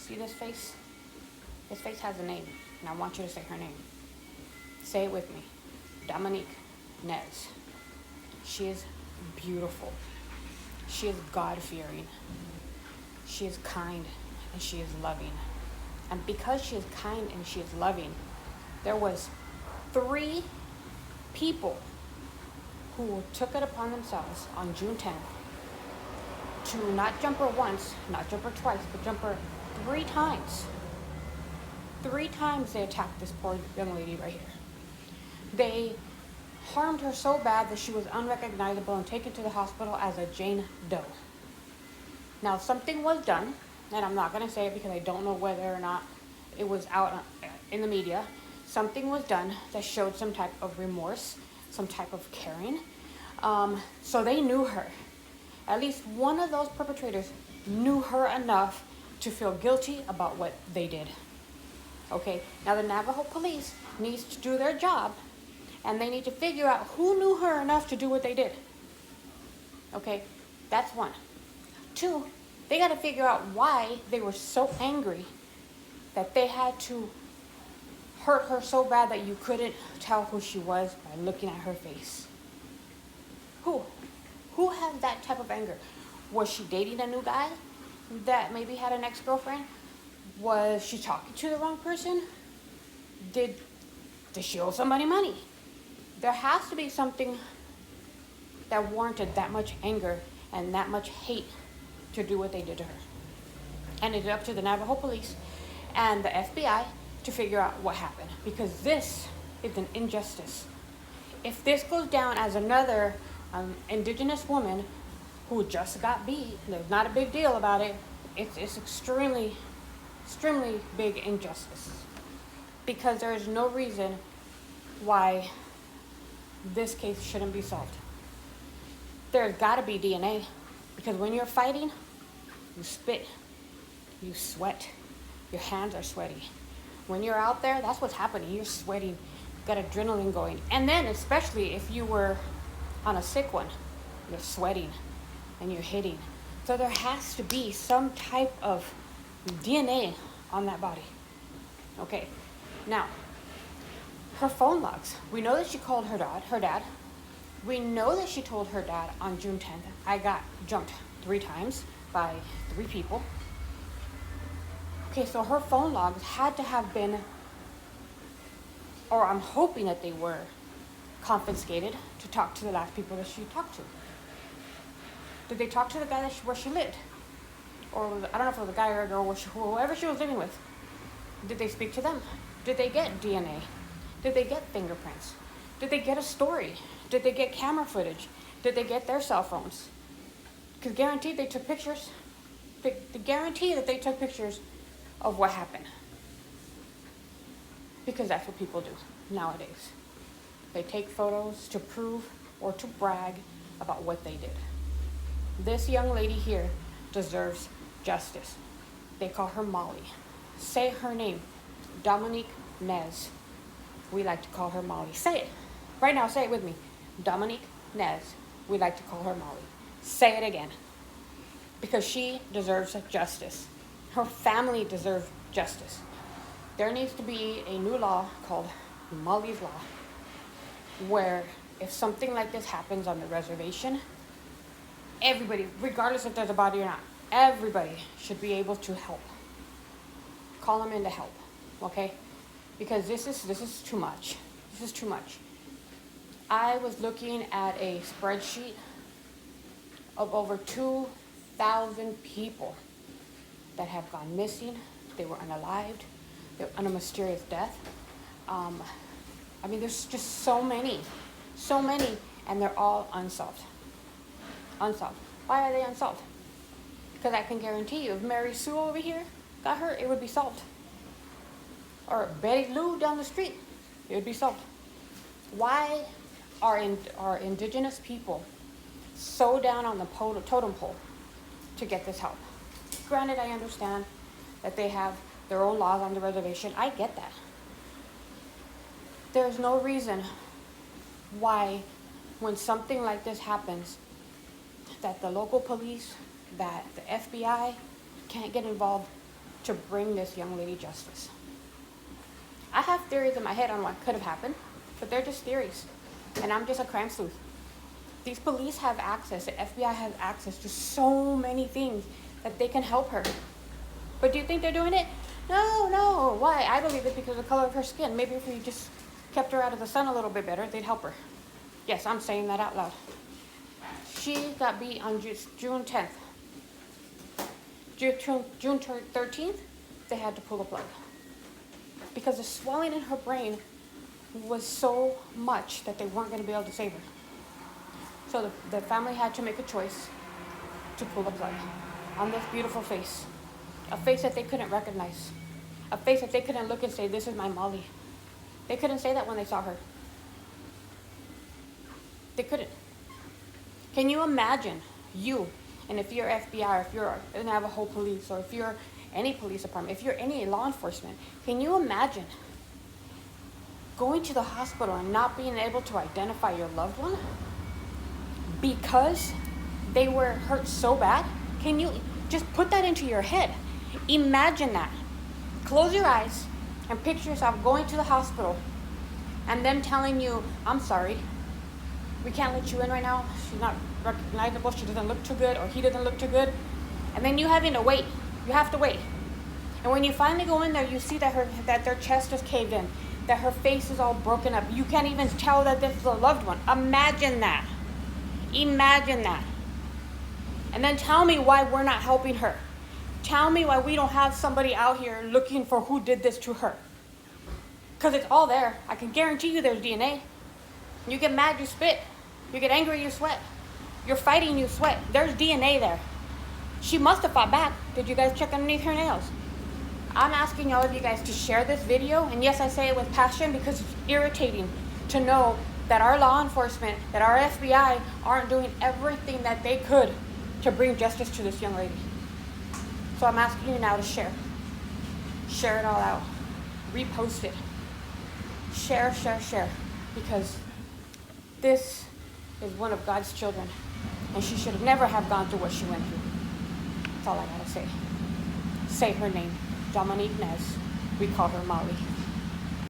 See this face? This face has a name, and I want you to say her name. Say it with me. Dominique Nez. She is beautiful. She is God-fearing. She is kind, and she is loving. And because she is kind and she is loving, there was 3 people who took it upon themselves on June 10th to not jump her once, not jump her twice, but jump her 3 times. 3 times they attacked this poor young lady right here. They harmed her so bad that she was unrecognizable and taken to the hospital as a Jane Doe. Now, something was done, and I'm not going to say it because I don't know whether or not it was out in the media. Something was done that showed some type of remorse, some type of caring. So they knew her. At least one of those perpetrators knew her enough to feel guilty about what they did. Okay, now the Navajo police needs to do their job, and they need to figure out who knew her enough to do what they did. Okay, that's 1. 2, they got to figure out why they were so angry that they had to hurt her so bad that you couldn't tell who she was by looking at her face. Who had that type of anger? Was she dating a new guy that maybe had an ex-girlfriend? Was she talking to the wrong person? Did she owe somebody money? There has to be something that warranted that much anger and that much hate to do what they did to her. And it's up to the Navajo police and the FBI to figure out what happened, because this is an injustice. If this goes down as another indigenous woman who just got beat, there's not a big deal about it. It's extremely big injustice, because there is no reason why this case shouldn't be solved. There's got to be DNA, because when you're fighting, you spit, you sweat, your hands are sweaty. When you're out there, that's what's happening. You're sweating, got adrenaline going. And then especially if you were on a sick one, you're sweating and you're hitting. So there has to be some type of DNA on that body. Okay, now, her phone logs. We know that she called her dad. We know that she told her dad on June 10th, I got jumped 3 times by 3 people. Okay, so her phone logs had to have been, or I'm hoping that they were, confiscated to talk to the last people that she talked to. Did they talk to the guy where she lived? Or I don't know if it was a guy or a girl, whoever she was living with. Did they speak to them? Did they get DNA? Did they get fingerprints? Did they get a story? Did they get camera footage? Did they get their cell phones? Because guaranteed they took pictures. They guarantee that they took pictures of what happened. Because that's what people do nowadays. They take photos to prove or to brag about what they did. This young lady here deserves justice. They call her Molly. Say her name, Dominique Nez. We like to call her Molly. Say it. Right now, say it with me. Dominique Nez. We like to call her Molly. Say it again. Because she deserves justice. Her family deserves justice. There needs to be a new law called Molly's Law, where if something like this happens on the reservation, everybody, regardless if there's a body or not, everybody should be able to help. Call them in to help, okay? Because this is too much. This is too much. I was looking at a spreadsheet of over 2,000 people that have gone missing. They were unalived. They're on a mysterious death. I mean, there's just so many, and they're all unsolved. Unsolved. Why are they unsolved? Because I can guarantee you, if Mary Sue over here got hurt, it would be solved. Or Betty Lou down the street, it would be solved. Why are indigenous people so down on the totem pole to get this help? Granted, I understand that they have their own laws on the reservation. I get that. There's no reason why, when something like this happens, that the local police, that the FBI can't get involved to bring this young lady justice. I have theories in my head on what could have happened, but they're just theories. And I'm just a crime sleuth. These police have access, the FBI has access to so many things that they can help her. But do you think they're doing it? No. Why? I believe it's because of the color of her skin. Maybe if we just kept her out of the sun a little bit better, they'd help her. Yes, I'm saying that out loud. She got beat on June 10th. June 13th, they had to pull the plug. Because the swelling in her brain was so much that they weren't going to be able to save her. So the family had to make a choice to pull the plug on this beautiful face. A face that they couldn't recognize. A face that they couldn't look and say, this is my Molly. They couldn't say that when they saw her. They couldn't. Can you imagine you, and if you're FBI, or if you're Navajo police, or if you're any police department, if you're any law enforcement, can you imagine going to the hospital and not being able to identify your loved one because they were hurt so bad? Can you just put that into your head? Imagine that. Close your eyes and picture yourself going to the hospital and them telling you, I'm sorry, we can't let you in right now. She's not recognizable. She doesn't look too good, or he doesn't look too good. And then you having to wait. You have to wait. And when you finally go in there, you see that their chest is caved in, that her face is all broken up. You can't even tell that this is a loved one. Imagine that. Imagine that. And then tell me why we're not helping her. Tell me why we don't have somebody out here looking for who did this to her. Because it's all there. I can guarantee you there's DNA. You get mad, you spit. You get angry, you sweat. You're fighting, you sweat. There's DNA there. She must have fought back. Did you guys check underneath her nails? I'm asking all of you guys to share this video. And yes, I say it with passion because it's irritating to know that our law enforcement, that our FBI aren't doing everything that they could to bring justice to this young lady. So I'm asking you now to share. Share it all out. Repost it. Share. Because this is one of God's children. And she should never have gone through what she went through. That's all I gotta say. Say her name. Molly Nez. We call her Molly.